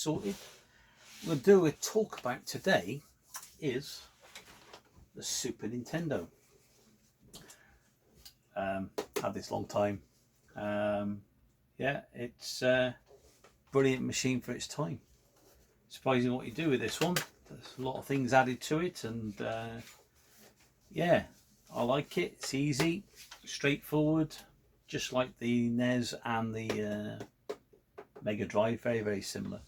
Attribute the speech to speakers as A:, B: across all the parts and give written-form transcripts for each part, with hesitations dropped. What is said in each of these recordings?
A: sorted. What we'll do a talk about today is the Super Nintendo. Had this long time. Yeah, it's a brilliant machine for its time. Surprising what you do with this one. There's a lot of things added to it, and yeah, I like it. It's easy, straightforward, just like the NES and the Mega Drive. Very, very similar.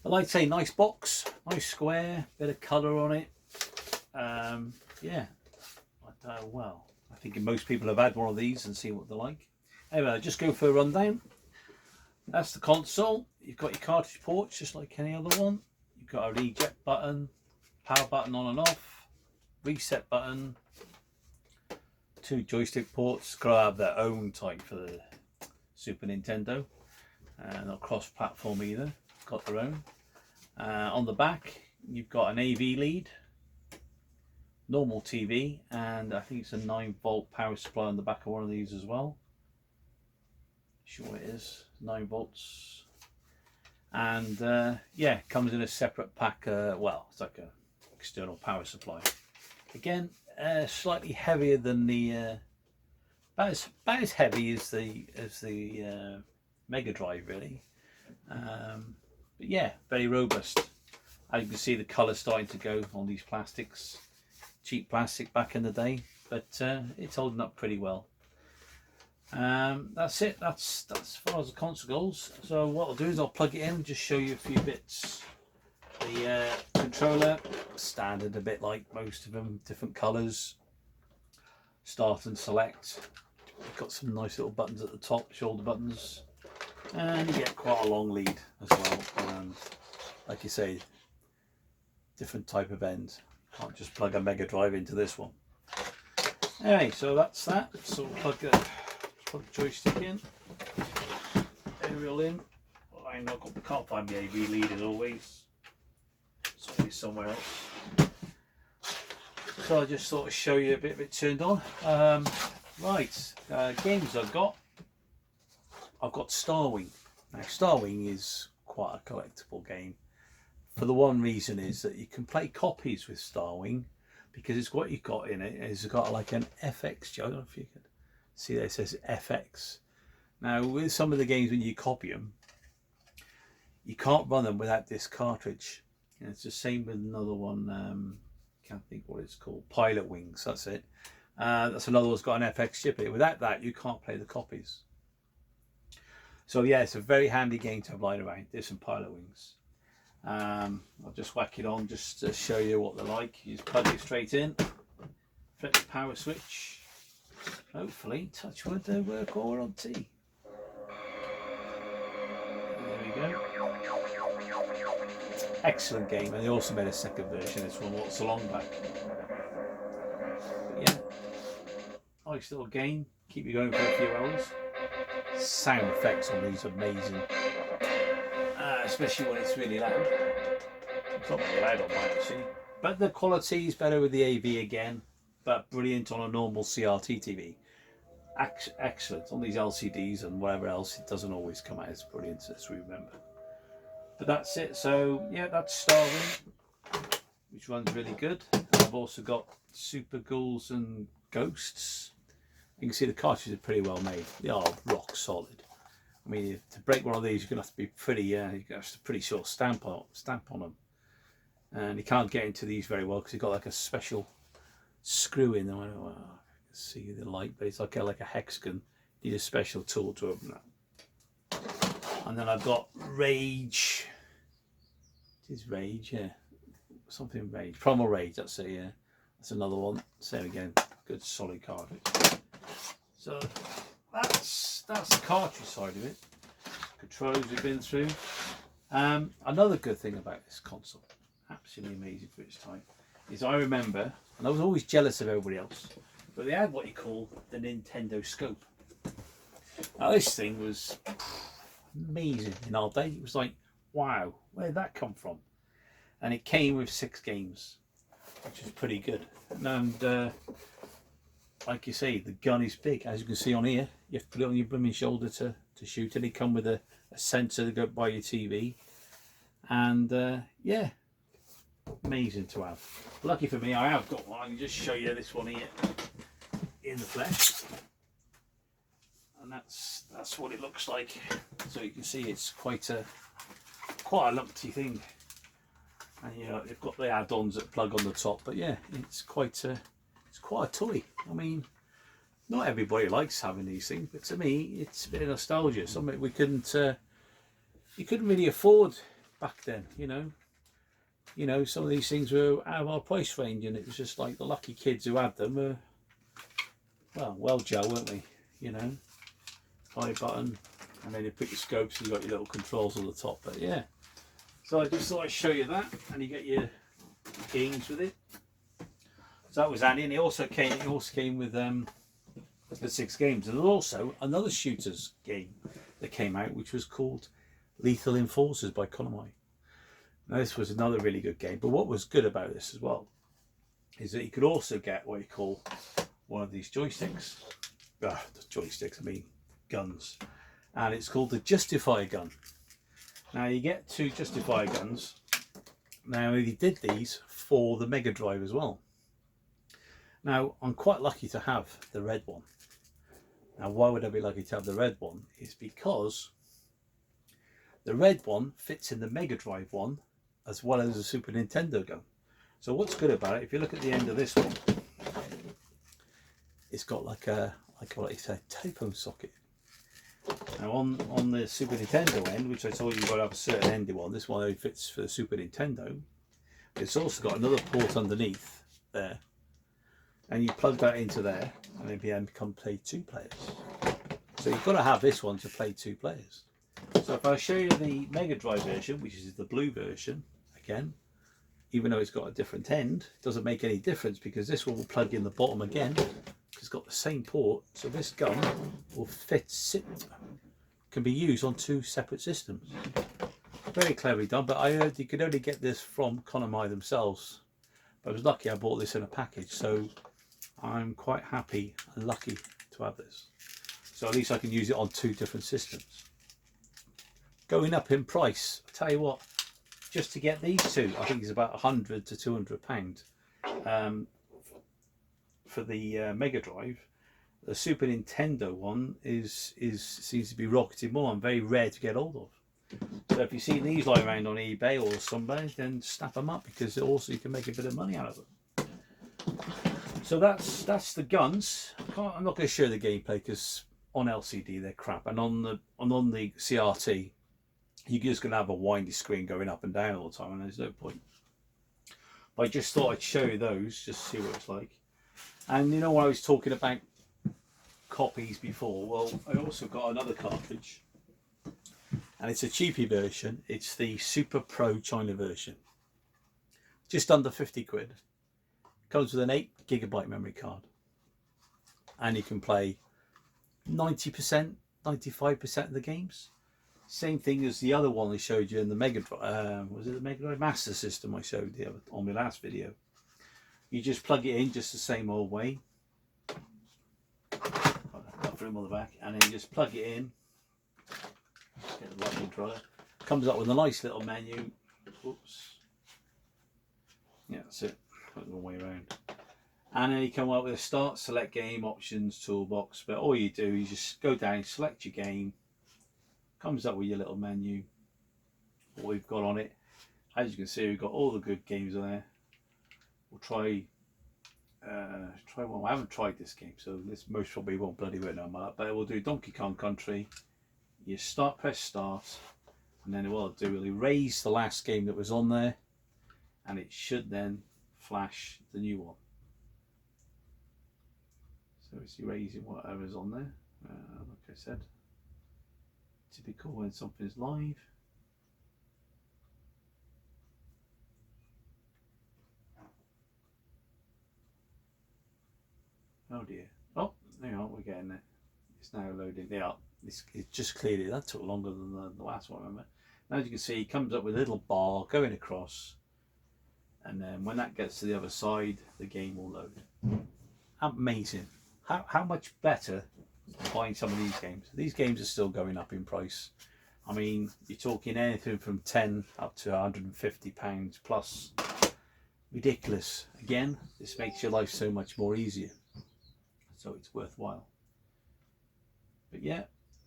A: I like to say nice box, nice square, bit of colour on it. Yeah, well, I think most people have had one of these and seen what they're like. Anyway, I'll just go for a rundown. That's the console. You've got your cartridge ports just like any other one. You've got a reject button, power button on and off, reset button, 2 joystick ports. Got to have their own type for the Super Nintendo. Not cross-platform either. Got their own. On the back, you've got an AV lead, normal TV, and I think it's a 9-volt power supply on the back of one of these as well. Sure it is 9 volts, and yeah, comes in a separate pack. Well, it's like a external power supply. Again, slightly heavier than the about as heavy as the Mega Drive, really. But yeah, very robust. As you can see, the colour starting to go on these plastics. Cheap plastic back in the day, but it's holding up pretty well. That's it. That's as far as the console goes. So what I'll do is I'll plug it in, just show you a few bits. The controller, standard, a bit like most of them, different colours. Start and select. You've got some nice little buttons at the top, shoulder buttons, and you get quite a long lead as well. And like you say, different type of end. Can't just plug a Mega Drive into this one. Anyway, so that's that. So we'll plug the joystick in, aerial in. Well, I can't find the AV lead as always. It's always somewhere else. So I just thought I'd show you a bit of it turned on. Right, games I've got Starwing. Now Starwing is quite a collectible game. For the one reason is that you can play copies with Starwing, because it's what you've got in it. It's got like an FX. I don't know if you can see there, it says FX. Now with some of the games, when you copy them, you can't run them without this cartridge. And it's the same with another one. Can't think what it's called. Pilot Wings. That's it. That's another one's got an FX chip in it. Without that, you can't play the copies. So yeah, it's a very handy game to have lying around. There's some Pilot Wings. I'll just whack it on just to show you what they're like. You just plug it straight in, flip the power switch. Hopefully, touch wood, they work all on T. There we go. Excellent game, and they also made a second version. This one, what's so long back. But yeah, nice little game. Keep you going for a few hours. Sound effects on these are amazing. Especially when it's really loud. It's not very loud on mine actually, but the quality is better with the AV again, but brilliant on a normal CRT TV. Excellent on these LCDs and whatever else. It doesn't always come out as brilliant as we remember. But that's it. So yeah, that's Starwing, which runs really good. I've also got Super Ghouls and Ghosts. You can see the cartridges are pretty well made. They are rock solid. I mean, to break one of these, you're gonna have to be pretty, you have to pretty sure stamp on them, and you can't get into these very well because you've got like a special screw in there. I don't know, I can see the light, but it's like a hexagon. You need a special tool to open that. And then I've got Rage. It is Rage, yeah, something Rage, Primal Rage. That's it, yeah. That's another one. Same again, good solid cartridge. So that's the cartridge side of it. Controllers we've been through. Another good thing about this console, absolutely amazing for its time, is I remember, and I was always jealous of everybody else, but they had what you call the Nintendo Scope. Now this thing was amazing in our day. It was like, wow, where did that come from? And it came with 6 games, which is pretty good. And like you say, the gun is big. As you can see on here, you have to put it on your blooming shoulder to shoot it. They come with a a sensor to go by your TV, and yeah, amazing to have. Lucky for me, I have got one. I can just show you this one here in the flesh, and that's what it looks like. So you can see it's quite a lumpy thing, and you know they've got the add-ons that plug on the top. But yeah, it's quite a toy. I mean, not everybody likes having these things, but to me, it's a bit of nostalgia. Something we couldn't you couldn't really afford back then. You know, some of these things were out of our price range, and it was just like the lucky kids who had them were, well Joe, weren't we? You know, high button, and then you put your scopes, and you got your little controls on the top. But yeah, so I just thought I'd show you that, and you get your games with it. So that was handy, and it also came with the 6 games. And there's also another shooters game that came out, which was called Lethal Enforcers by Konami. Now this was another really good game, but what was good about this as well is that you could also get what you call one of these joysticks. The joysticks, I mean guns. And it's called the Justifier gun. Now you get 2 Justifier guns. Now they did these for the Mega Drive as well. Now I'm quite lucky to have the red one. Now why would I be lucky to have the red one? It's because the red one fits in the Mega Drive one as well as a Super Nintendo gun. So what's good about it, if you look at the end of this one, it's got like a, I call it a telephone socket. Now on the Super Nintendo end, which I told you you've got to have a certain ending on, this one only fits for the Super Nintendo. It's also got another port underneath there, and you plug that into there, and it can become play 2 players. So you've got to have this one to play 2 players. So if I show you the Mega Drive version, which is the blue version, again, even though it's got a different end, it doesn't make any difference because this one will plug in the bottom again, because it's got the same port. So this gun will can be used on 2 separate systems. Very cleverly done, but I heard you could only get this from Konami themselves. But I was lucky I bought this in a package, so I'm quite happy and lucky to have this. So at least I can use it on 2 different systems. Going up in price, I tell you what, just to get these 2, I think it's about £100 to £200 for the Mega Drive. The Super Nintendo one seems to be rocketing more and very rare to get hold of. So if you see these lying around on eBay or somewhere, then snap them up, because also you can make a bit of money out of them. So that's the guns. I'm not going to show the gameplay because on LCD they're crap, and on the CRT you're just going to have a windy screen going up and down all the time, and there's no point. But I just thought I'd show you those just to see what it's like. And you know, when I was talking about copies before, well, I also got another cartridge, and it's a cheapy version. It's the Super Pro China version, just under 50 quid. Comes with an 8GB memory card, and you can play 90%, 95% of the games. Same thing as the other one I showed you in the Mega Drive. Was it the Mega Drive Master System I showed you on my last video? You just plug it in just the same old way. Got room on the back, and then you just plug it in. Get the lightning controller. Comes up with a nice little menu. Oops. Yeah, that's it. Got the wrong way around. And then you come up with a start, select game, options, toolbox. But all you do is just go down, select your game. Comes up with your little menu, what we've got on it. As you can see, we've got all the good games on there. We'll try one. I haven't tried this game, so this most probably won't bloody work no matter. But we'll do Donkey Kong Country. You press start, and then what it'll do will erase the last game that was on there, and it should then flash the new one. So it's erasing whatever's on there, like I said. Typical when something's live. Oh dear. Oh, hang on, we're getting there. It's now loading. Yeah, it's just cleared it. That took longer than the last one, remember? Now, as you can see, it comes up with a little bar going across, and then when that gets to the other side, the game will load. Amazing. How much better buying some of these games? These games are still going up in price. I mean, you're talking anything from 10 up to £150 plus. Ridiculous. Again, this makes your life so much more easier, so it's worthwhile. But yeah,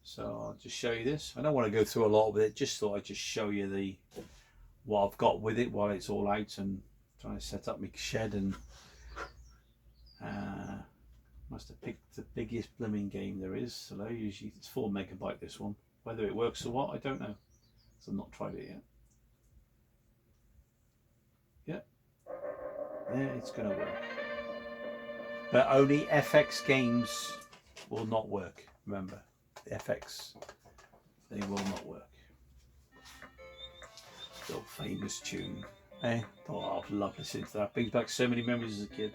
A: so I'll just show you this. I don't want to go through a lot with it, just thought I'd just show you what I've got with it while it's all out, and trying to set up my shed. And must have picked the biggest blooming game there is. So usually it's 4 megabyte, this one. Whether it works or what, I don't know, so I've not tried it yet. Yeah, it's going to work, but only FX games will not work. Remember, the FX, they will not work. The old famous tune. Oh, I've loved listening to that. Brings back so many memories as a kid.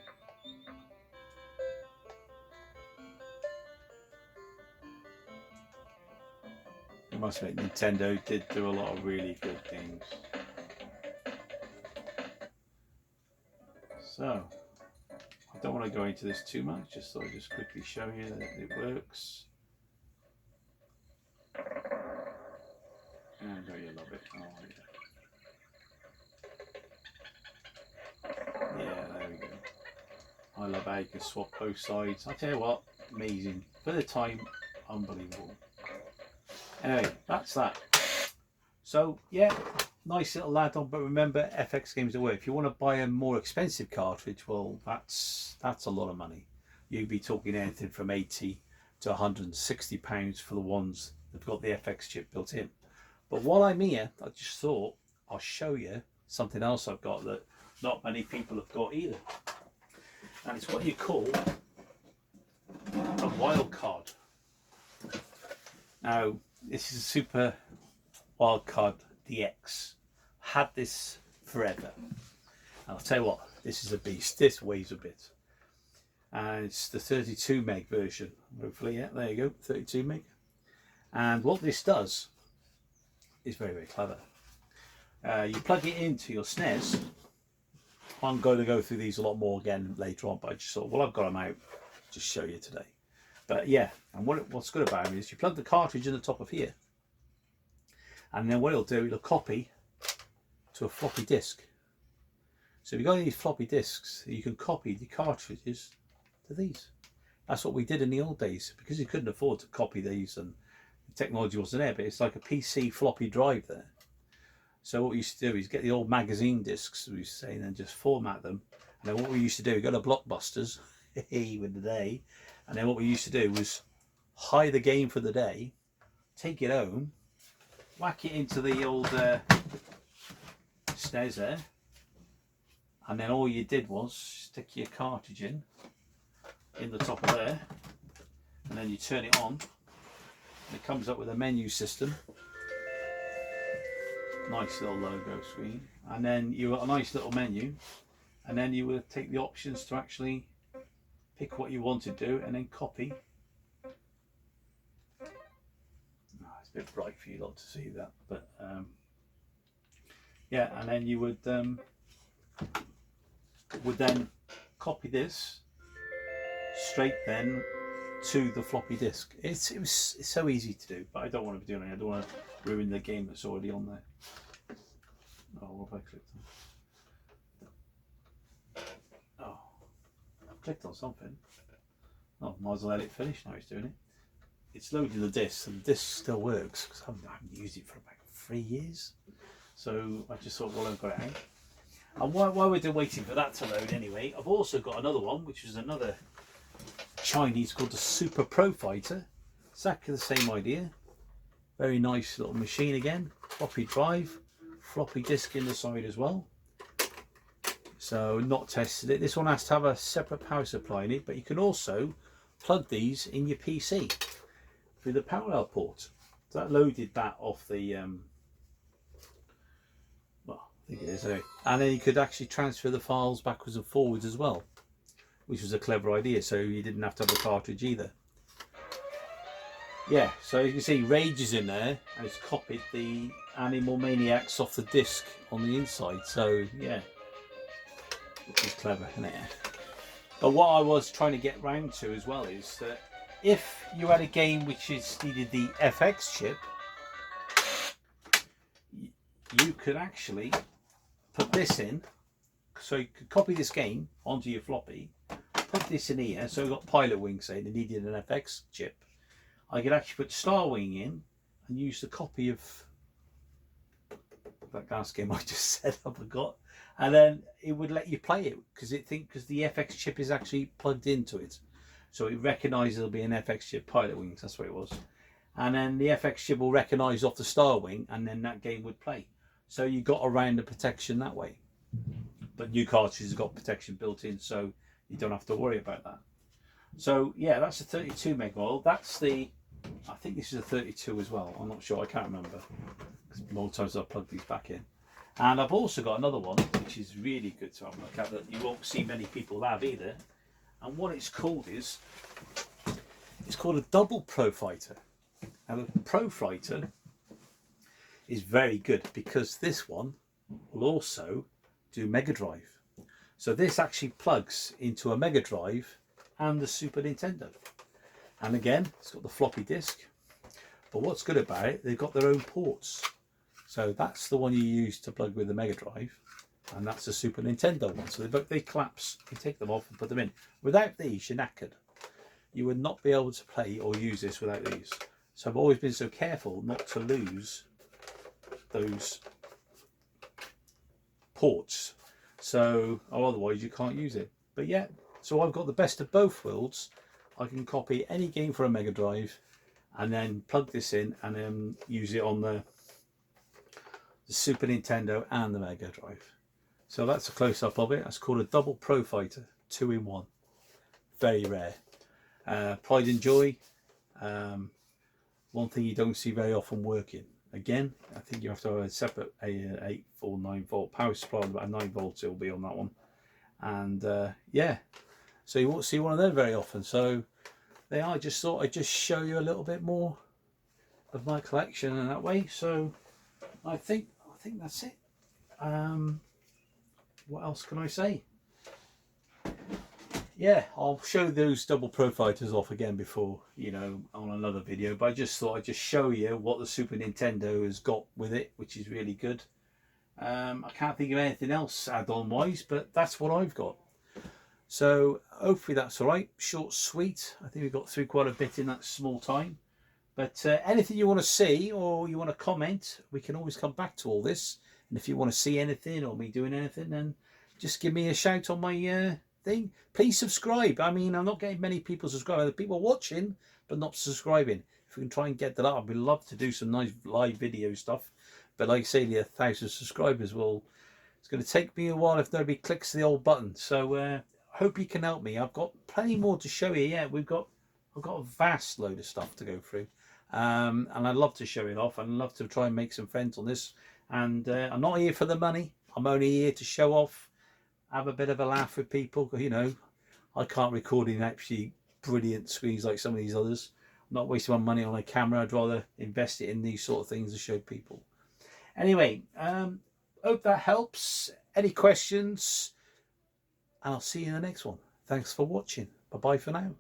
A: I must admit, Nintendo did do a lot of really good games. So, I don't want to go into this too much, just thought I'd just quickly show you that it works. And I know you love it. Oh, yeah. Yeah, there we go. I love how you can swap both sides. I tell you what, amazing. For the time, unbelievable. Anyway, that's that. So yeah, nice little add-on, but remember, FX games at work. If you want to buy a more expensive cartridge, well, that's a lot of money. You'd be talking anything from £80 to £160 for the ones that've got the FX chip built in. But while I'm here, I just thought I'll show you something else I've got that not many people have got either, and it's what you call a Wildcard. Now, this is a Super Wildcard DX. Had this forever. And I'll tell you what, this is a beast. This weighs a bit. And it's the 32 meg version. Hopefully, yeah, there you go, 32 meg. And what this does is very, very clever. You plug it into your Snes. I'm going to go through these a lot more again later on, but I just thought, well, I've got them out, just show you today. But yeah, and what's good about them is you plug the cartridge in the top of here, and then what it'll do, it'll copy to a floppy disk. So if you've got these floppy disks, you can copy the cartridges to these. That's what we did in the old days, because you couldn't afford to copy these and the technology wasn't there, but it's like a PC floppy drive there. So what we used to do is get the old magazine discs, we used to say, and then just format them. And then what we used to do, go to Blockbusters with the day, and then what we used to do was hide the game for the day, take it home, whack it into the old Snes there, and then all you did was stick your cartridge in the top of there, and then you turn it on, and it comes up with a menu system. Nice little logo screen, and then you got a nice little menu, and then you would take the options to actually pick what you want to do and then copy. Oh, it's a bit bright for you lot to see that, but yeah, and then you would then copy this straight then to the floppy disk. It's so easy to do, but I don't want to be doing it. I don't want to ruin the game that's already on there. Oh, what have I clicked on? Oh, I've clicked on something. Oh, might as well let it finish. Now it's doing it. It's loading the disc, and the disc still works because I haven't used it for about 3 years. So I just thought, well, I've got it out. And while we're waiting for that to load anyway, I've also got another one, which is another Chinese called the Super Pro Fighter. Exactly the same idea. Very nice little machine again. Floppy drive, floppy disk in the side as well. So not tested it. This one has to have a separate power supply in it, but you can also plug these in your PC through the parallel port. So that loaded that off the well, I think it is anyway. And then you could actually transfer the files backwards and forwards as well, which was a clever idea, so you didn't have to have a cartridge either. Yeah, so you can see Rage is in there, and it's copied the Animal Maniacs off the disc on the inside, so yeah, which is clever, isn't it? But what I was trying to get round to as well is that if you had a game which needed the FX chip, could actually put this in. So you could copy this game onto your floppy, put this in here. So we've got Pilot Wing, say they needed an FX chip. I could actually put Star Wing in and use the copy of that last game I just said I forgot, and then it would let you play it because the FX chip is actually plugged into it, so it recognises there'll be an FX chip. Pilot Wings, that's what it was, and then the FX chip will recognise off the Star Wing, and then that game would play. So you got around the protection that way, but new cartridges have got protection built in, so you don't have to worry about that. So yeah, that's a 32 meg model. That's the, I think this is a 32 as well. I'm not sure. I can't remember. More times I've plugged these back in. And I've also got another one which is really good to have a look at that you won't see many people have either. And what it's called is, it's called a double Pro Fighter. And the Pro Fighter is very good because this one will also do Mega Drive. So this actually plugs into a Mega Drive and the Super Nintendo. And again, it's got the floppy disk. But what's good about it, they've got their own ports. So that's the one you use to plug with the Mega Drive, and that's the Super Nintendo one. So they collapse, you take them off and put them in. Without these, you're knackered. You would not be able to play or use this without these. So I've always been so careful not to lose those ports. So, or otherwise you can't use it. But yeah, so I've got the best of both worlds. I can copy any game for a Mega Drive and then plug this in and then use it on the Super Nintendo and the Mega Drive. So that's a close-up of it. That's called a double Pro Fighter, 2-in-1. Very rare. Pride and joy. One thing you don't see very often working. Again, I think you have to have a separate 8 or 9 volt power supply. About a 9 volts it will be on that one. And yeah, so you won't see one of them very often. So they are. I just thought I'd just show you a little bit more of my collection in that way. So I think that's it. What else can I say? Yeah, I'll show those double Pro Fighters off again before, you know, on another video. But I just thought I'd just show you what the Super Nintendo has got with it, which is really good. I can't think of anything else add-on wise, but that's what I've got. So hopefully that's all right. Short, sweet. I think we got through quite a bit in that small time. But anything you want to see or you want to comment, we can always come back to all this. And if you want to see anything or me doing anything, then just give me a shout on my thing. Please subscribe. I mean, I'm not getting many people subscribing. There are people watching, but not subscribing. If we can try and get that up, I'd love to do some nice live video stuff. But like I say, the 1,000 subscribers it's going to take me a while if nobody clicks the old button. So hope you can help me. I've got plenty more to show you. Yeah, I've got a vast load of stuff to go through. And I'd love to show it off. I'd love to try and make some friends on this. And I'm not here for the money. I'm only here to show off, have a bit of a laugh with people. You know, I can't record in actually brilliant screens like some of these others. I'm not wasting my money on a camera. I'd rather invest it in these sort of things to show people. Anyway, hope that helps. Any questions? And I'll see you in the next one. Thanks for watching. Bye-bye for now.